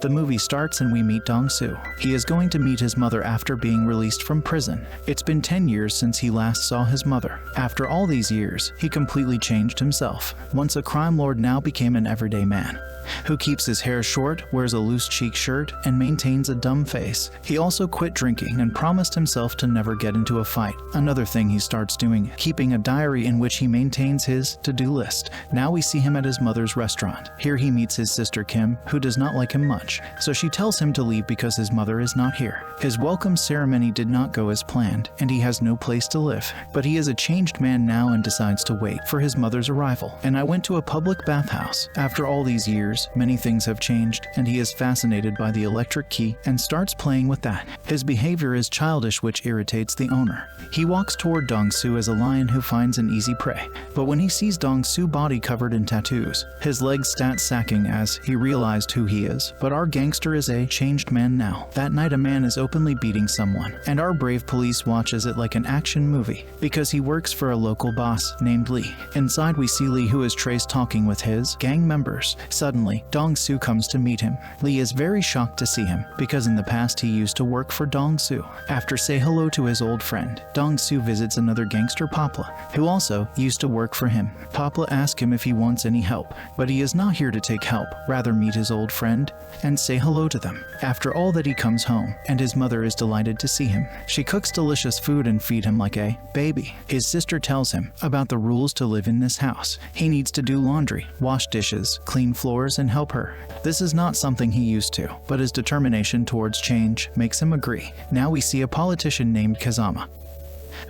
The movie starts and we meet Dong-soo. He is going to meet his mother after being released from prison. It's been 10 years since he last saw his mother. After all these years, he completely changed himself. Once a crime lord, now became an everyday man who keeps his hair short, wears a loose cheek shirt, and maintains a dumb face. He also quit drinking and promised himself to never get into a fight. Another thing he starts doing, keeping a diary in which he maintains his to-do list. Now we see him at his mother's restaurant. Here he meets his sister Kim, who does not like him much, so she tells him to leave because his mother is not here. His welcome ceremony did not go as planned, and he has no place to live. But he is a changed man now and decides to wait for his mother's arrival. And I went to a public bathhouse. After all these years, many things have changed, and he is fascinated by the electric key and starts playing with that. His behavior is childish, which irritates the owner. He walks toward Dong-soo as a lion who finds an easy prey. But when he sees Dong-soo body covered in tattoos, his legs start sacking as he realized who he is. But our gangster is a changed man now. That night a man is openly beating someone, and our brave police watches it like an action movie, because he works for a local boss named Lee. Inside we see Lee, who is traced talking with his gang members. Suddenly, Dong-soo comes to meet him. Lee is very shocked to see him, because in the past he used to work for Dong-soo. After say hello to his old friend, Dong-soo visits another gangster, Popla, who also used to work for him. Popla asks him if he wants any help, but he is not here to take help, rather meet his old friend and say hello to them. After all that, he comes home, and his mother is delighted to see him. She cooks delicious food and feed him like a baby. His sister tells him about the rules to live in this house. He needs to do laundry, wash dishes, clean floors, and help her. This is not something he used to, but his determination towards change makes him agree. Now we see a politician named Kazama,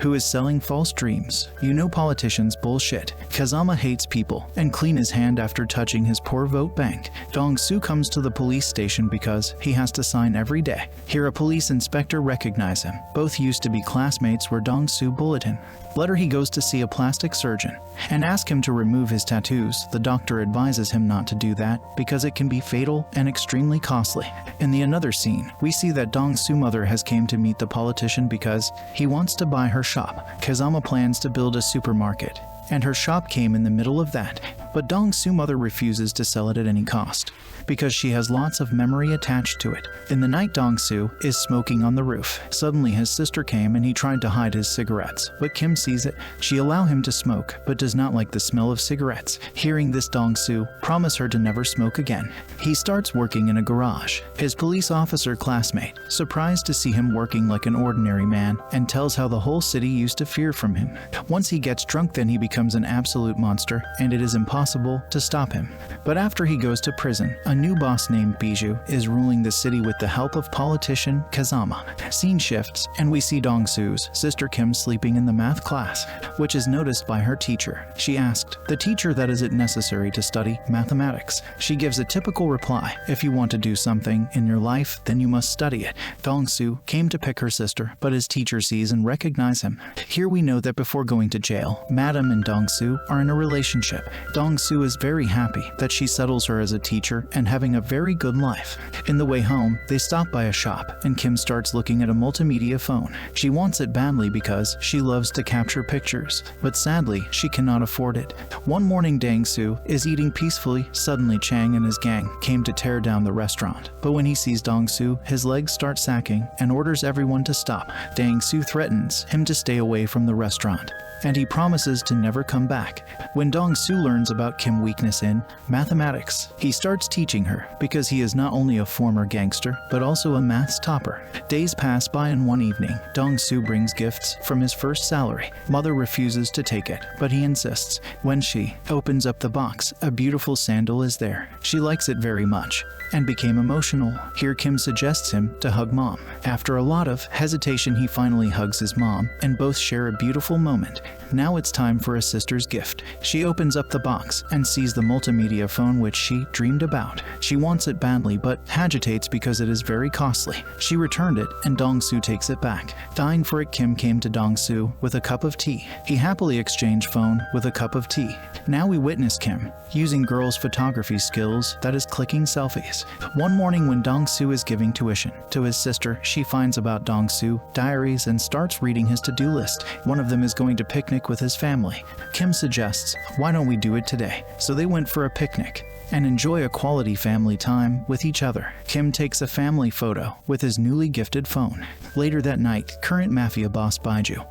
who is selling false dreams. You know, politicians bullshit. Kazama hates people and clean his hand after touching his poor vote bank. Dong-soo comes to the police station because he has to sign every day. Here a police inspector recognizes him. Both used to be classmates where Dong-soo bullied him. Later he goes to see a plastic surgeon and asks him to remove his tattoos. The doctor advises him not to do that because it can be fatal and extremely costly. In the another scene, we see that Dong-soo mother has came to meet the politician because he wants to buy her shop. Kazama plans to build a supermarket, and her shop came in the middle of that. But Dong-soo mother refuses to sell it at any cost, because she has lots of memory attached to it. In the night, Dong-soo is smoking on the roof. Suddenly his sister came and he tried to hide his cigarettes, but Kim sees it. She allows him to smoke, but does not like the smell of cigarettes. Hearing this, Dong-soo promises her to never smoke again. He starts working in a garage. His police officer classmate, surprised to see him working like an ordinary man, and tells how the whole city used to fear from him. Once he gets drunk, then he becomes an absolute monster, and it is impossible to stop him. But after he goes to prison, a new boss named Bijou is ruling the city with the help of politician Kazama. Scene shifts, and we see Dong-soo's sister Kim sleeping in the math class, which is noticed by her teacher. She asked the teacher that is it necessary to study mathematics. She gives a typical reply: if you want to do something in your life, then you must study it. Dong-soo came to pick her sister, but his teacher sees and recognizes him. Here we know that before going to jail, Madam and Dong-soo are in a relationship. Dong-soo is very happy that she settles her as a teacher and having a very good life. In the way home, they stop by a shop, and Kim starts looking at a multimedia phone. She wants it badly because she loves to capture pictures, but sadly, she cannot afford it. One morning, Dong-soo is eating peacefully. Suddenly, Chang and his gang came to tear down the restaurant. But when he sees Dong-soo, his legs start sacking and orders everyone to stop. Dong-soo threatens him to stay away from the restaurant, and he promises to never come back. When Dong-soo learns about Kim's weakness in mathematics, he starts teaching her, because he is not only a former gangster, but also a maths topper. Days pass by, and one evening, Dong-soo brings gifts from his first salary. Mother refuses to take it, but he insists. When she opens up the box, a beautiful sandal is there. She likes it very much and became emotional. Here Kim suggests him to hug mom. After a lot of hesitation, he finally hugs his mom, and both share a beautiful moment. Now it's time for a sister's gift. She opens up the box and sees the multimedia phone which she dreamed about. She wants it badly but hesitates because it is very costly. She returned it and Dong-soo takes it back. Dying for it, Kim came to Dong-soo with a cup of tea. He happily exchanged phone with a cup of tea. Now we witness Kim using girls' photography skills, that is clicking selfies. One morning when Dong-soo is giving tuition to his sister, she finds about Dong-soo diaries and starts reading his to-do list. One of them is going to picnic with his family. Kim suggests, why don't we do it today? So they went for a picnic and enjoy a quality family time with each other. Kim takes a family photo with his newly gifted phone. Later that night, current mafia boss Baiju,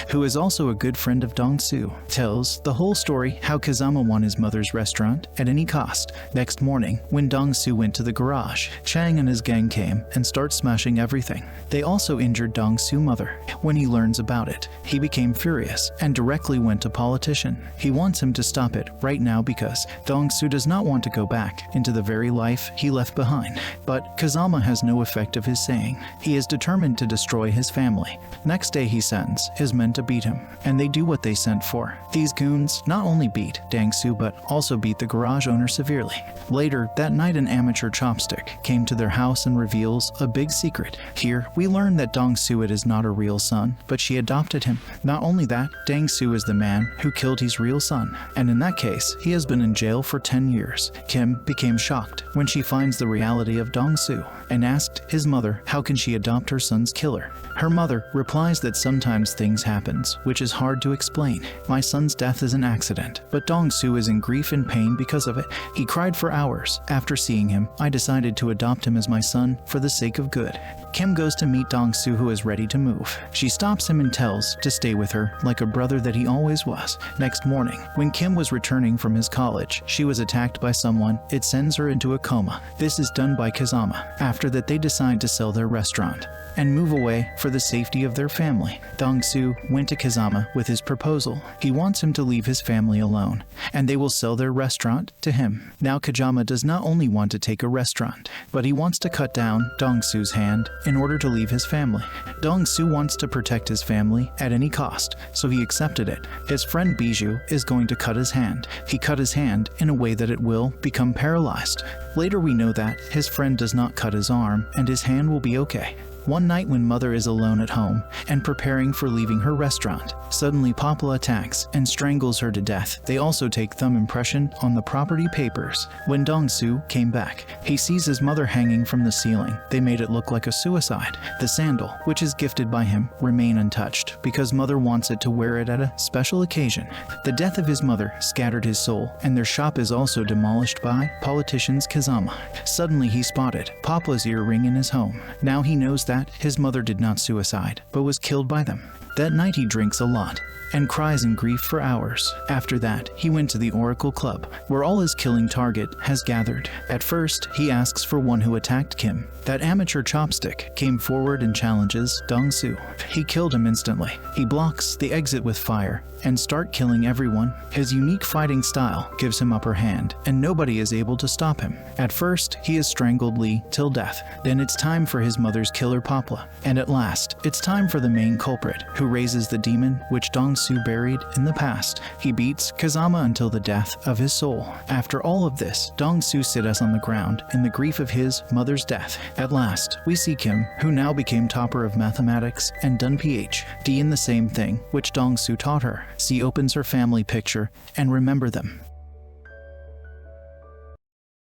who is also a good friend of Dong-soo, tells the whole story how Kazama won his mother's restaurant at any cost. Next morning, when Dong-soo went to the garage, Chang and his gang came and start smashing everything. They also injured Dong-soo's mother. When he learns about it, he became furious and directly went to politician. He wants him to stop it right now because Dong-soo does not want to go back into the very life he left behind. But Kazama has no effect of his saying. He is determined to destroy his family. Next day he sends his men to beat him, and they do what they sent for. These goons not only beat Dong-soo but also beat the garage owner severely. Later that night, an amateur chopstick came to their house and reveals a big secret. Here we learn that Dong-soo is not a real son, but she adopted him. Not only that, Dong-soo is the man who killed his real son, and in that case he has been in jail for 10 years. Kim became shocked when she finds the reality of Dong-soo and asked his mother how can she adopt her son's killer. Her mother replies that sometimes things happens which is hard to explain. My son's death is an accident, but Dong-soo is in grief and pain because of it. He cried for hours. After seeing him, I decided to adopt him as my son for the sake of good. Kim goes to meet Dong-soo, who is ready to move. She stops him and tells to stay with her like a brother that he always was. Next morning, when Kim was returning from his college, she was attacked by someone. It sends her into a coma. This is done by Kazama. After that, they decide to sell their restaurant and move away for the safety of their family. Dong-soo went to Kazama with his proposal. He wants him to leave his family alone, and they will sell their restaurant to him. Now Kazama does not only want to take a restaurant, but he wants to cut down Dong-soo's hand in order to leave his family. Dong-soo wants to protect his family at any cost, so he accepted it. His friend Bijou is going to cut his hand. He cut his hand in a way that it will become paralyzed. Later we know that his friend does not cut his arm and his hand will be okay. One night when mother is alone at home and preparing for leaving her restaurant, suddenly Papa attacks and strangles her to death. They also take thumb impression on the property papers. When Dong-soo came back, he sees his mother hanging from the ceiling. They made it look like a suicide. The sandal, which is gifted by him, remain untouched because mother wants it to wear it at a special occasion. The death of his mother scattered his soul, and their shop is also demolished by politicians Kazama. Suddenly he spotted Papa's earring in his home. Now he knows that his mother did not suicide, but was killed by them. That night he drinks a lot and cries in grief for hours. After that, he went to the Oracle Club, where all his killing target has gathered. At first, he asks for one who attacked Kim. That amateur chopstick came forward and challenges Dong-soo. He killed him instantly. He blocks the exit with fire and start killing everyone. His unique fighting style gives him upper hand, and nobody is able to stop him. At first, he has strangled Lee till death. Then it's time for his mother's killer Papa. And at last, it's time for the main culprit, who raises the demon which Dong-soo buried in the past. He beats Kazama until the death of his soul. After all of this, Dong-soo sits us on the ground in the grief of his mother's death. At last, we see Kim, who now became topper of mathematics and done PhD in the same thing which Dong-soo taught her. She opens her family picture and remember them.